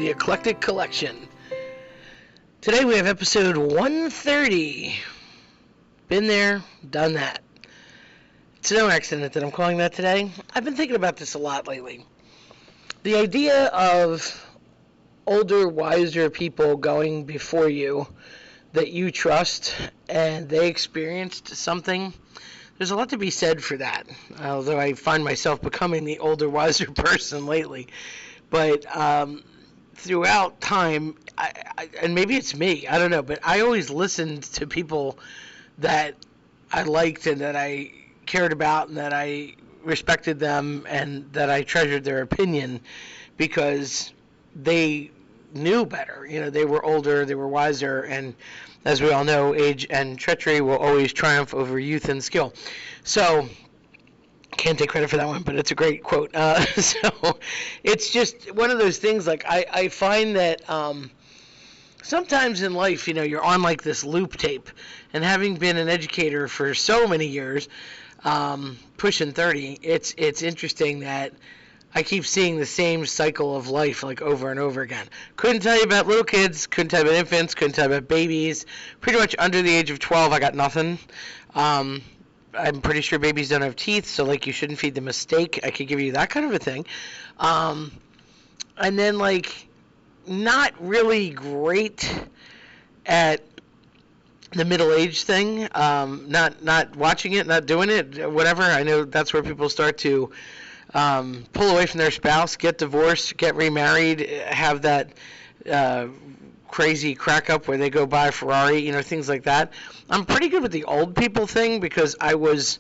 the Eclectic Collection. Today we have episode 130. Been there, done that. It's no accident that I'm calling that today. I've been thinking about this a lot lately. The idea of older, wiser people going before you that you trust and they experienced something, there's a lot to be said for that, although I find myself becoming the older, wiser person lately. But throughout time, and maybe it's me, I don't know, but I always listened to people that I liked and that I cared about and that I respected them and that I treasured their opinion because they knew better. You know, they were older, they were wiser, and as we all know, age and treachery will always triumph over youth and skill. So, can't take credit for that one, but it's a great quote. So, it's just one of those things, like, I find that sometimes in life, you know, you're on, like, this loop tape, and having been an educator for so many years, pushing 30, it's interesting that I keep seeing the same cycle of life, like, over and over again. Couldn't tell you about little kids, couldn't tell you about infants, couldn't tell you about babies. Pretty much under the age of 12, I got nothing. I'm pretty sure babies don't have teeth, so, like, you shouldn't feed them a steak. I could give you that kind of a thing. And then, like, not really great at the middle-age thing. Not watching it, not doing it, whatever. I know that's where people start to pull away from their spouse, get divorced, get remarried, have that crazy crack up where they go buy a Ferrari, you know, things like that. I'm pretty good with the old people thing because I was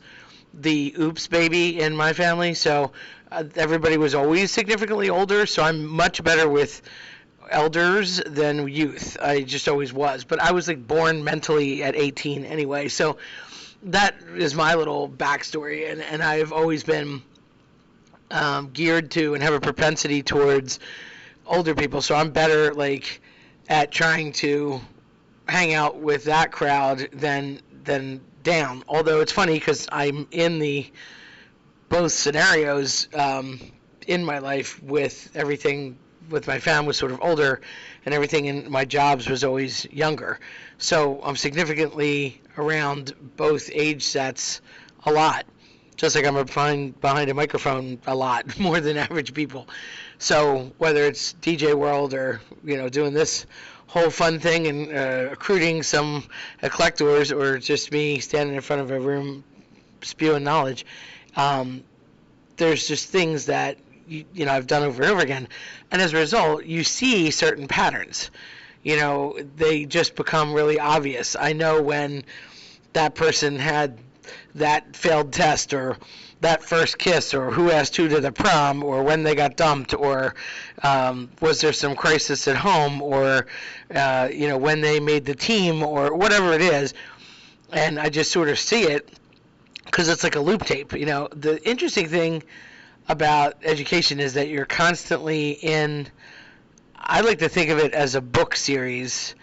the oops baby in my family, so everybody was always significantly older, so I'm much better with elders than youth. I just always was. But I was, like, born mentally at 18 anyway, so that is my little backstory, and I've always been geared to and have a propensity towards older people, so I'm better, like, at trying to hang out with that crowd than down. Although it's funny because I'm in the both scenarios in my life with everything. With my family was sort of older, and everything in my jobs was always younger. So I'm significantly around both age sets a lot. Just like I'm behind a microphone a lot, more than average people. So whether it's DJ World or, you know, doing this whole fun thing and recruiting some eclectors or just me standing in front of a room spewing knowledge, there's just things that, you know, I've done over and over again. And as a result, you see certain patterns. You know, they just become really obvious. I know when that person had that failed test or that first kiss or who asked who to the prom or when they got dumped or was there some crisis at home or, you know, when they made the team or whatever it is. And I just sort of see it because it's like a loop tape. You know, the interesting thing about education is that you're constantly in, I like to think of it as a book series.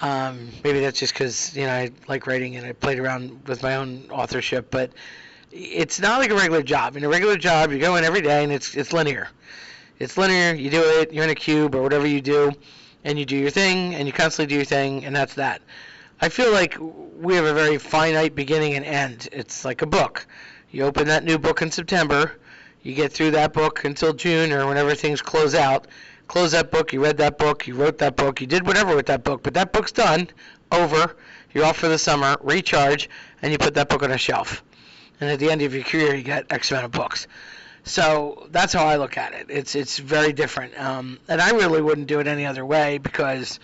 Maybe that's just because, you know, I like writing and I played around with my own authorship, but it's not like a regular job. In a regular job, you go in every day and it's linear. It's linear, you do it, you're in a cube or whatever you do, and you do your thing, and you constantly do your thing, and that's that. I feel like we have a very finite beginning and end. It's like a book. You open that new book in September, you get through that book until June or whenever things close out. Close that book, you read that book, you wrote that book, you did whatever with that book, but that book's done, over, you're off for the summer, recharge, and you put that book on a shelf. And at the end of your career, you get X amount of books. So that's how I look at it. It's very different. And I really wouldn't do it any other way because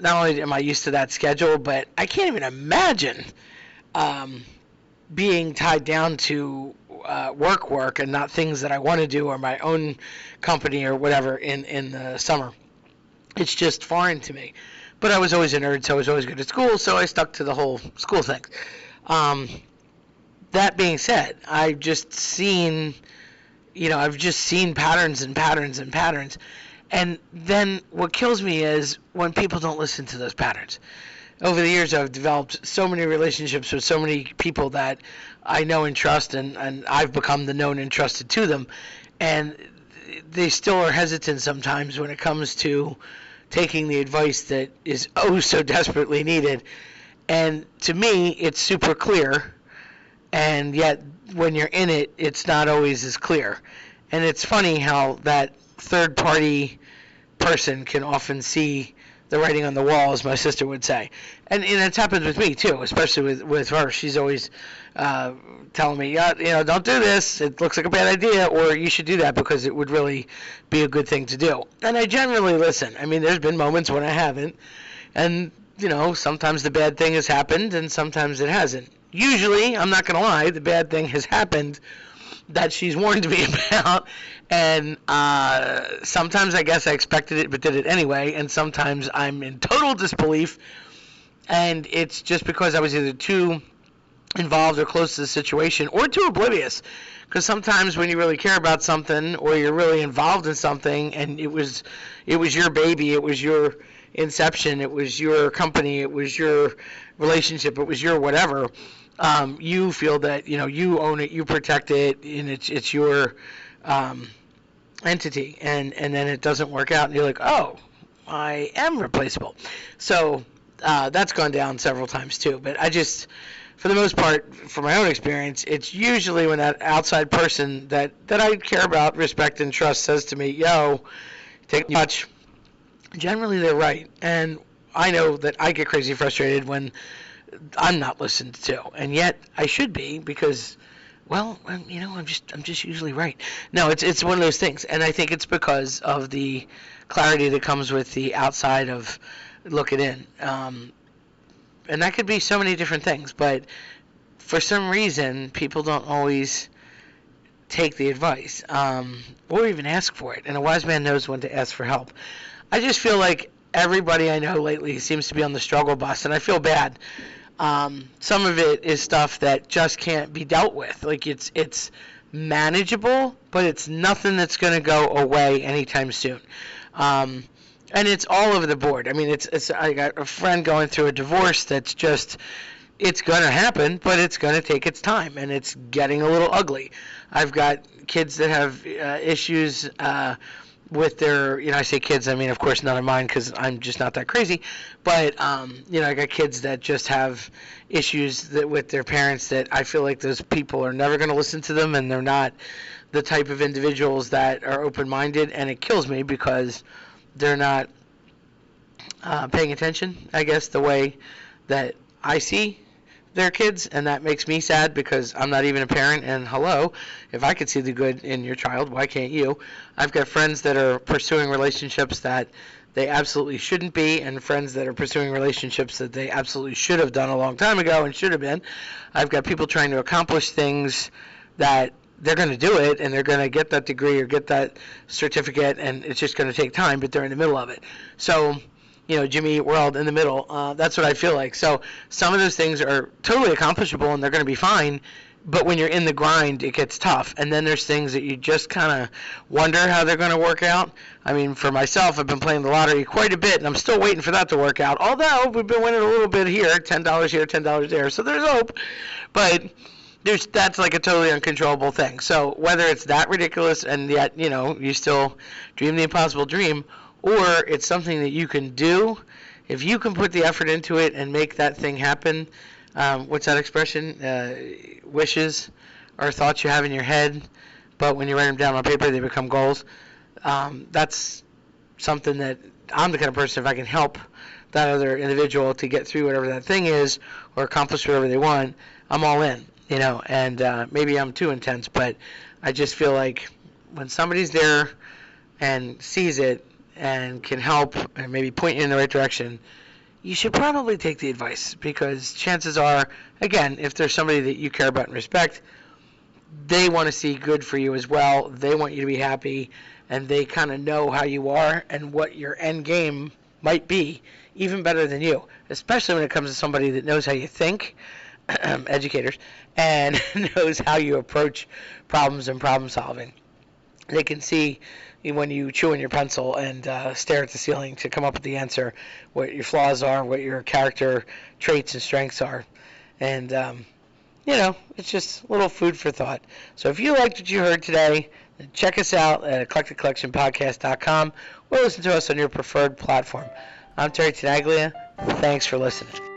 not only am I used to that schedule, but I can't even imagine being tied down to work and not things that I want to do or my own company or whatever in the summer. It's just foreign to me. But I was always a nerd, so I was always good at school, so I stuck to the whole school thing. That being said, I've just seen patterns and patterns and patterns. And then what kills me is when people don't listen to those patterns. Over the years, I've developed so many relationships with so many people that I know and trust, and I've become the known and trusted to them. And they still are hesitant sometimes when it comes to taking the advice that is oh so desperately needed. And to me, it's super clear, and yet when you're in it, it's not always as clear. And it's funny how that third party person can often see the writing on the wall, as my sister would say. And it's happened with me too, especially with her. She's always telling me, yeah, don't do this. It looks like a bad idea, or you should do that because it would really be a good thing to do. And I generally listen. I mean, there's been moments when I haven't, and sometimes the bad thing has happened, and sometimes it hasn't. Usually, I'm not going to lie, the bad thing has happened that she's warned me about, and sometimes I guess I expected it but did it anyway, and sometimes I'm in total disbelief, and it's just because I was either too involved or close to the situation or too oblivious. Because sometimes when you really care about something or you're really involved in something and it was your baby, it was your inception, it was your company, it was your relationship, it was your whatever, you feel that you own it, you protect it, and it's your entity, and then it doesn't work out, and you're like, oh, I am replaceable. So that's gone down several times too. But I just, for the most part, from my own experience, it's usually when that outside person that I care about, respect, and trust says to me, yo, take much. Generally, they're right, and I know that I get crazy frustrated when I'm not listened to, and yet I should be because, well, I'm just usually right. No, it's one of those things, and I think it's because of the clarity that comes with the outside of looking in, and that could be so many different things. But for some reason, people don't always take the advice, or even ask for it. And a wise man knows when to ask for help. I just feel like everybody I know lately seems to be on the struggle bus, and I feel bad. Some of it is stuff that just can't be dealt with. Like it's manageable, but it's nothing that's going to go away anytime soon. And it's all over the board. I mean, I got a friend going through a divorce that's just, it's going to happen, but it's going to take its time, and it's getting a little ugly. I've got kids that have issues with their, I say kids, I mean, of course, none of mine because I'm just not that crazy. But, I got kids that just have issues with their parents that I feel like those people are never going to listen to them, and they're not the type of individuals that are open-minded, and it kills me because they're not paying attention, I guess, the way that I see their kids, and that makes me sad because I'm not even a parent, and hello, if I could see the good in your child, why can't you? I've got friends that are pursuing relationships that they absolutely shouldn't be, and friends that are pursuing relationships that they absolutely should have done a long time ago and should have been. I've got people trying to accomplish things that they're going to do it, and they're going to get that degree or get that certificate, and it's just going to take time, but they're in the middle of it. So, Jimmy Eat World in the middle. That's what I feel like. So some of those things are totally accomplishable, and they're going to be fine. But when you're in the grind, it gets tough. And then there's things that you just kind of wonder how they're going to work out. I mean, for myself, I've been playing the lottery quite a bit, and I'm still waiting for that to work out. Although we've been winning a little bit here, $10 here, $10 there. So there's hope. But that's like a totally uncontrollable thing. So whether it's that ridiculous and yet, you still dream the impossible dream, or it's something that you can do, if you can put the effort into it and make that thing happen. What's that expression? Wishes are thoughts you have in your head, but when you write them down on paper, they become goals. That's something that I'm the kind of person, if I can help that other individual to get through whatever that thing is or accomplish whatever they want, I'm all in, and maybe I'm too intense, but I just feel like when somebody's there and sees it and can help and maybe point you in the right direction, you should probably take the advice, because chances are, again, if there's somebody that you care about and respect, they want to see good for you as well. They want you to be happy, and they kind of know how you are and what your end game might be, even better than you, especially when it comes to somebody that knows how you think, educators, and knows how you approach problems and problem solving. They can see when you chew on your pencil and stare at the ceiling to come up with the answer, what your flaws are, what your character traits and strengths are. And it's just a little food for thought. So if you liked what you heard today, check us out at eclecticcollectionpodcast.com or listen to us on your preferred platform. I'm Terry Tenaglia. Thanks for listening.